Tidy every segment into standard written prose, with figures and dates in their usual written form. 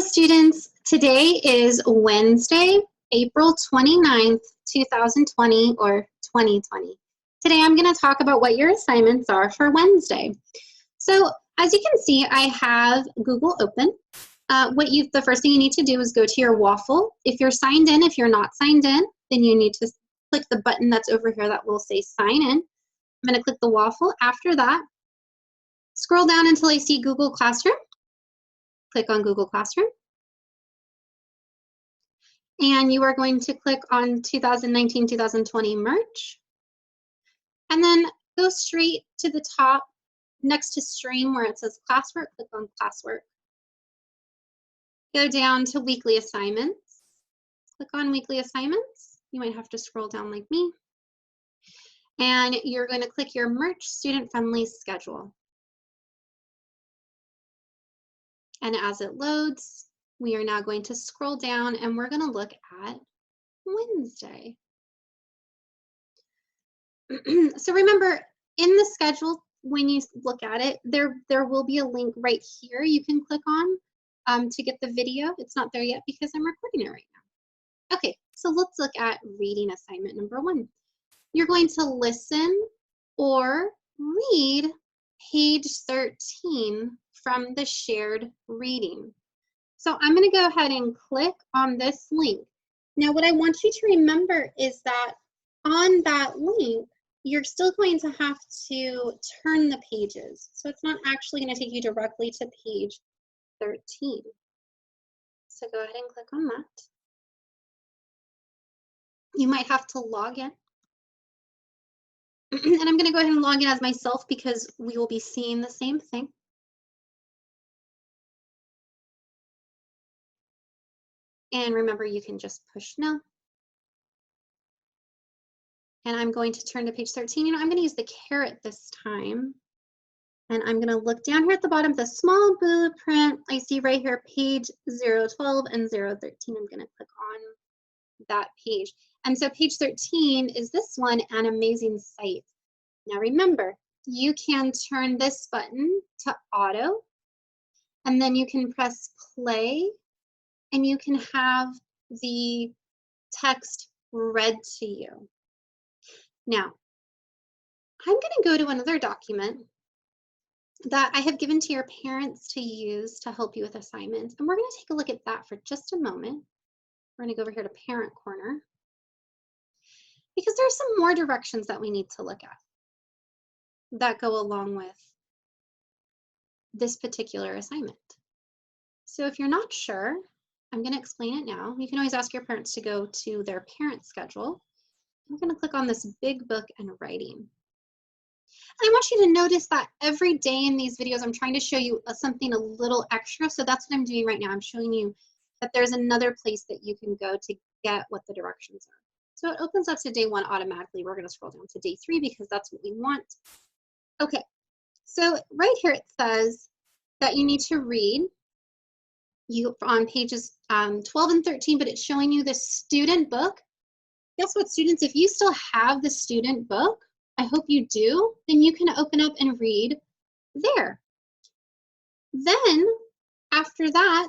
Hello students, today is Wednesday, April 29th, 2020 or 2020. Today I'm going to talk about what your assignments are for Wednesday. So as you can see, I have Google open. The first thing you need to do is go to your waffle. If you're signed in, if you're not signed in, then you need to click the button that's over here that will say sign in. I'm going to click the waffle. After that, scroll down until I see Google Classroom. Click on Google Classroom. And you are going to click on 2019-2020 Murch. And then go straight to the top next to stream where it says classwork, click on classwork. Go down to weekly assignments. Click on weekly assignments. You might have to scroll down like me. And you're going to click your Murch student-friendly schedule. And as it loads, we are now going to scroll down and we're going to look at Wednesday. So remember, in the schedule, when you look at it, there will be a link right here you can click on to get the video. It's not there yet because I'm recording it right now. Okay, so let's look at reading assignment number 1. You're going to listen or read page 13 from the shared reading. So I'm going to go ahead and click on this link. Now what I want you to remember is that on that link, you're still going to have to turn the pages. So it's not actually going to take you directly to page 13. So go ahead and click on that. You might have to log in. And I'm going to go ahead and log in as myself because we will be seeing the same thing. And remember, you can just push no. And I'm going to turn to page 13. You know, I'm going to use the caret this time. And I'm going to look down here at the bottom, the small blueprint. I see right here, page 012 and 013. I'm going to click on that page. And so page 13 is this one, An Amazing Sight. Now remember, you can turn this button to auto, and then you can press play, and you can have the text read to you. Now, I'm going to go to another document that I have given to your parents to use to help you with assignments, and we're going to take a look at that for just a moment. We're going to go over here to Parent Corner, because there are some more directions that we need to look at that go along with this particular assignment. So if you're not sure, I'm going to explain it now. You can always ask your parents to go to their parent schedule. I'm going to click on this big book and writing. And I want you to notice that every day in these videos, I'm trying to show you something a little extra. So that's what I'm doing right now. I'm showing you that there's another place that you can go to get what the directions are. So it opens up to day 1 automatically. We're going to scroll down to day 3 because that's what we want. Okay, so right here it says that you need to read on pages 12 and 13, but it's showing you the student book. Guess what, students? If you still have the student book, I hope you do, then you can open up and read there. Then after that,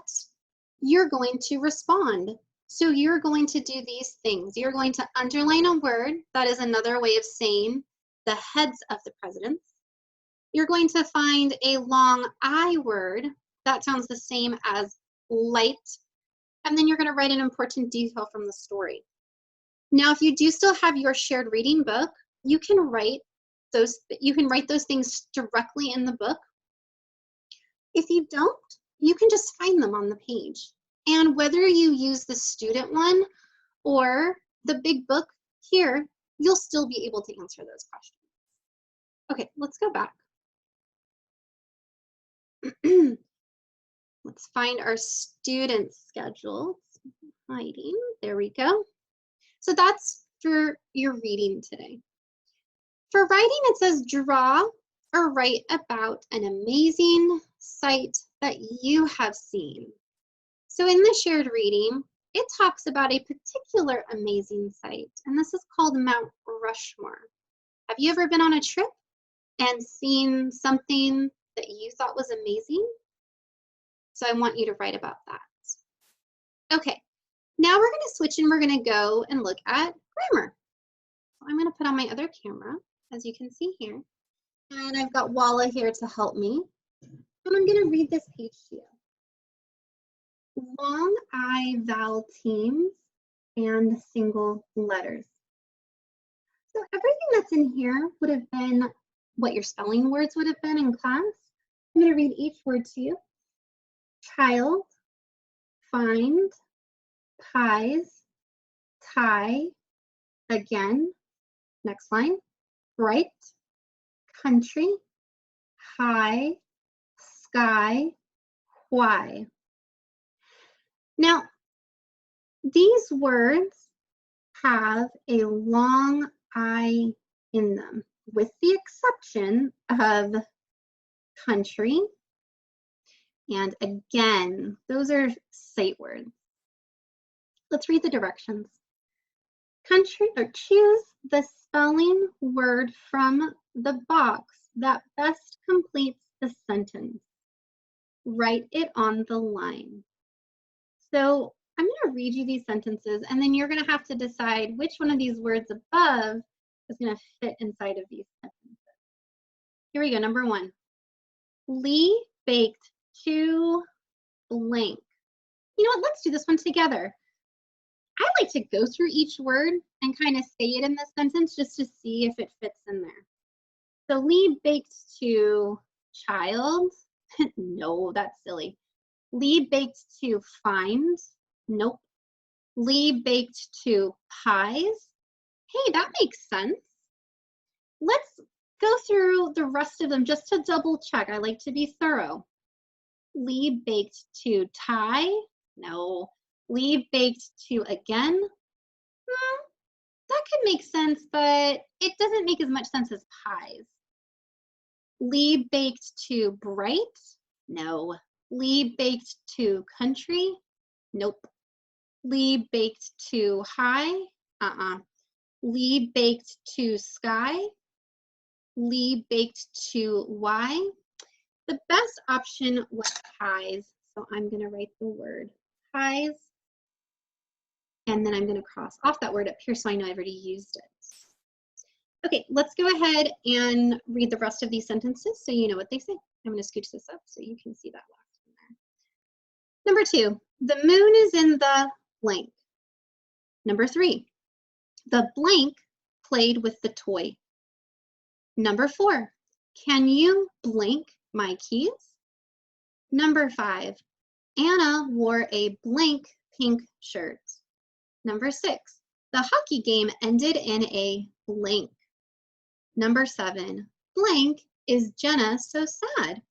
you're going to respond. So you're going to do these things. You're going to underline a word. That is another way of saying the heads of the presidents. You're going to find a long I word. That sounds the same as light. And then you're going to write an important detail from the story. Now, if you do still have your shared reading book, you can write those things directly in the book. If you don't, you can just find them on the page. And whether you use the student one or the big book here, you'll still be able to answer those questions. Okay, let's go back. Let's find our student schedule. Hiding, there we go. So that's for your reading today. For writing, it says draw or write about an amazing sight that you have seen. So in the shared reading, it talks about a particular amazing sight, and this is called Mount Rushmore. Have you ever been on a trip and seen something that you thought was amazing? So I want you to write about that. Okay, now we're going to switch and we're going to go and look at grammar. So I'm going to put on my other camera, as you can see here. And I've got Oala here to help me. And I'm going to read this page to you. Long I vowel teams and single letters. So everything that's in here would have been what your spelling words would have been in class. I'm going to read each word to you. Child, find, pies, tie, again, next line, bright, country, high, sky, why. Now, these words have a long I in them, with the exception of country and again. Those are sight words. Let's read the directions. Country, or choose the spelling word from the box that best completes the sentence. Write it on the line. So I'm going to read you these sentences, and then you're going to have to decide which one of these words above is going to fit inside of these sentences. Here we go. Number one. Lee baked 2 blank. You know what? Let's do this one together. I like to go through each word and kind of say it in the sentence just to see if it fits in there. So Lee baked 2 child. No, that's silly. Lee baked 2 find. Nope. Lee baked 2 pies. Hey, that makes sense. Let's go through the rest of them just to double check. I like to be thorough. Lee baked 2 tie. No. Lee baked 2 again. That could make sense, but it doesn't make as much sense as pies. Lee baked 2 bright. No. Lee baked 2 country. Nope. Lee baked 2 high. Lee baked 2 sky. Lee baked 2 Y. The best option was pies, so I'm going to write the word pies, and then I'm going to cross off that word up here so I know I already used it. Okay, let's go ahead and read the rest of these sentences so you know what they say. I'm going to scooch this up so you can see that last one there. Number 2, the moon is in the blank. Number 3, the blank played with the toy. Number 4, can you blank my keys? Number 5, Anna wore a blank pink shirt. Number 6, the hockey game ended in a blank. Number 7, blank is Jenna so sad.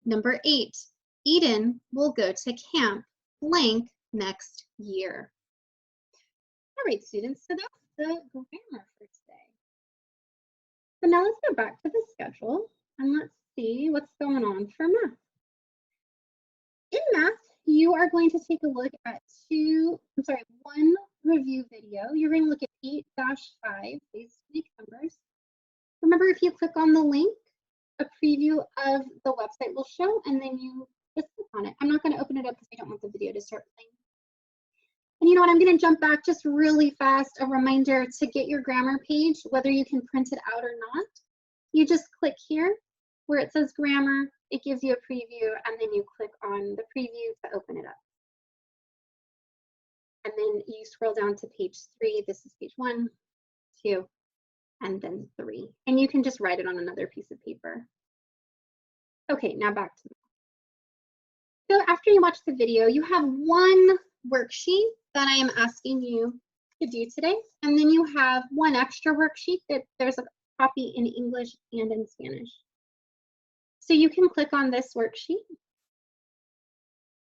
Number 8, Eden will go to camp blank next year. All right, students, so that's the grammar for today. So now let's go back to the schedule and let's see what's going on for math. In math, you are going to take a look at one review video. You're going to look at 8-5 basic numbers. Remember, if you click on the link, a preview of the website will show, and then you just click on it. I'm not going to open it up because I don't want the video to start playing. And you know what, I'm going to jump back just really fast. A reminder to get your grammar page, whether you can print it out or not. You just click here where it says grammar. It gives you a preview, and then you click on the preview to open it up. And then you scroll down to page 3. This is page 1, 2, and then 3. And you can just write it on another piece of paper. Okay, now back to me. So after you watch the video, you have one worksheet that I am asking you to do today. And then you have one extra worksheet that there's a copy in English and in Spanish. So you can click on this worksheet,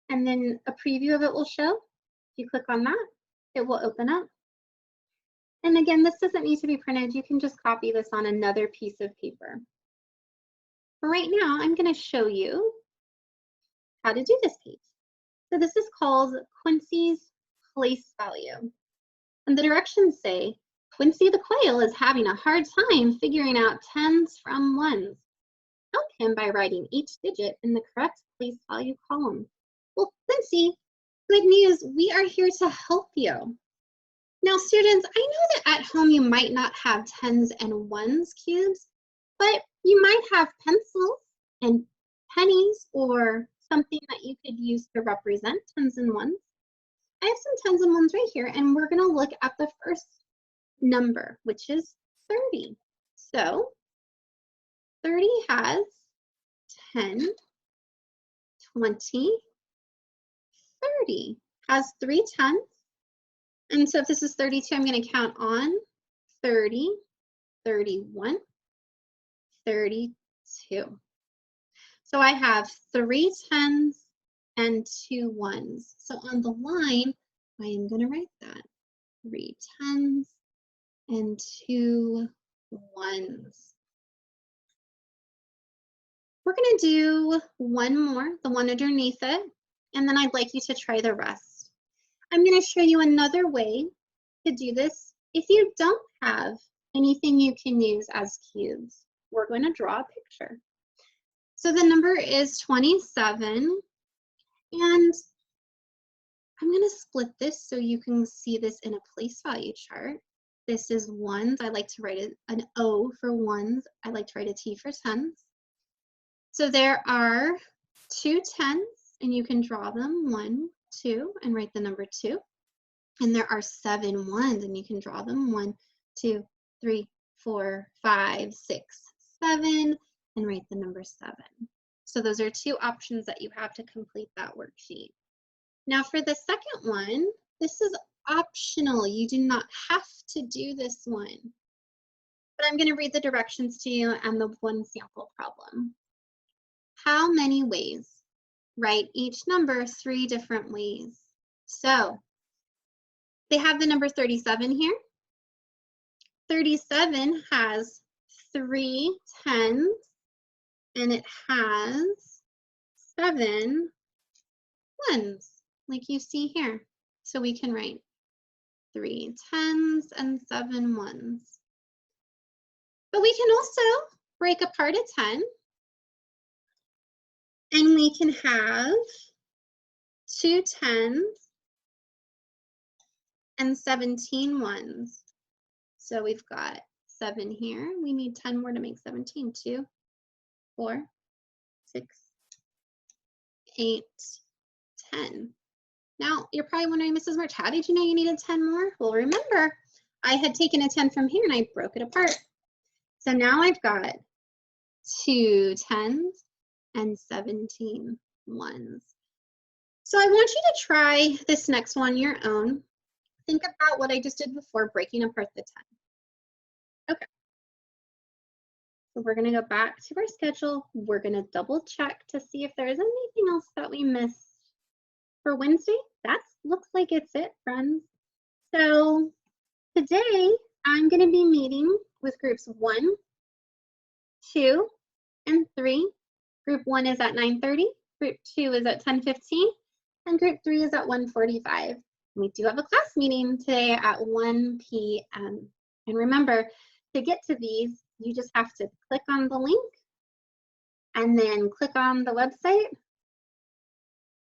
and then a preview of it will show. If you click on that, it will open up. And again, this doesn't need to be printed. You can just copy this on another piece of paper. For right now, I'm going to show you how to do this page. So this is called Quincy's place value. And the directions say, Quincy the quail is having a hard time figuring out tens from ones. Help him by writing each digit in the correct place value column. Well, Quincy, good news, we are here to help you. Now, students, I know that at home you might not have tens and ones cubes, but you might have pencils and pennies or something that you could use to represent tens and ones. I have some tens and ones right here, and we're going to look at the first number, which is 30. So 30 has 10, 20, 30. Has 3 tens. And so if this is 32, I'm going to count on 30, 31, 32. So I have 3 tens and 2 ones. So on the line, I am going to write that. 3 tens and 2 ones. We're going to do one more, the one underneath it, and then I'd like you to try the rest. I'm going to show you another way to do this. If you don't have anything you can use as cubes, we're going to draw a picture. So the number is 27, and I'm going to split this so you can see this in a place value chart. This is ones. I like to write an O for ones. I like to write a T for tens. So there are 2 tens, and you can draw them 1, 2, and write the number 2. And there are 7 ones, and you can draw them 1, 2, 3, 4, 5, 6, 7, and write the number 7. So those are 2 options that you have to complete that worksheet. Now for the second one, this is optional. You do not have to do this one. But I'm going to read the directions to you and the one sample problem. How many ways? Write each number 3 different ways. So they have the number 37 here. 37 has 3 tens, and it has 7 ones, like you see here. So we can write 3 tens and 7 ones. But we can also break apart a 10, and we can have 2 tens and 17 ones. So we've got 7 here. We need 10 more to make 17. 2, 4, 6, 8, 10. Now, you're probably wondering, Mrs. Murch, how did you know you needed 10 more? Well, remember, I had taken a 10 from here and I broke it apart. So now I've got 2 tens and 17 ones. So I want you to try this next one your own. Think about what I just did before, breaking apart the 10. Okay. So we're going to go back to our schedule. We're going to double check to see if there is anything else that we missed. For Wednesday, that looks like it's it, friends. So today, I'm going to be meeting with groups 1, 2, and 3. Group 1 is at 9:30, group 2 is at 10:15, and group 3 is at 1:45. We do have a class meeting today at 1 p.m. And remember, to get to these, you just have to click on the link and then click on the website,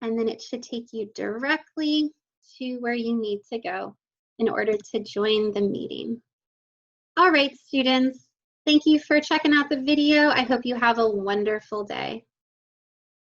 and then it should take you directly to where you need to go in order to join the meeting. All right, students, thank you for checking out the video. I hope you have a wonderful day.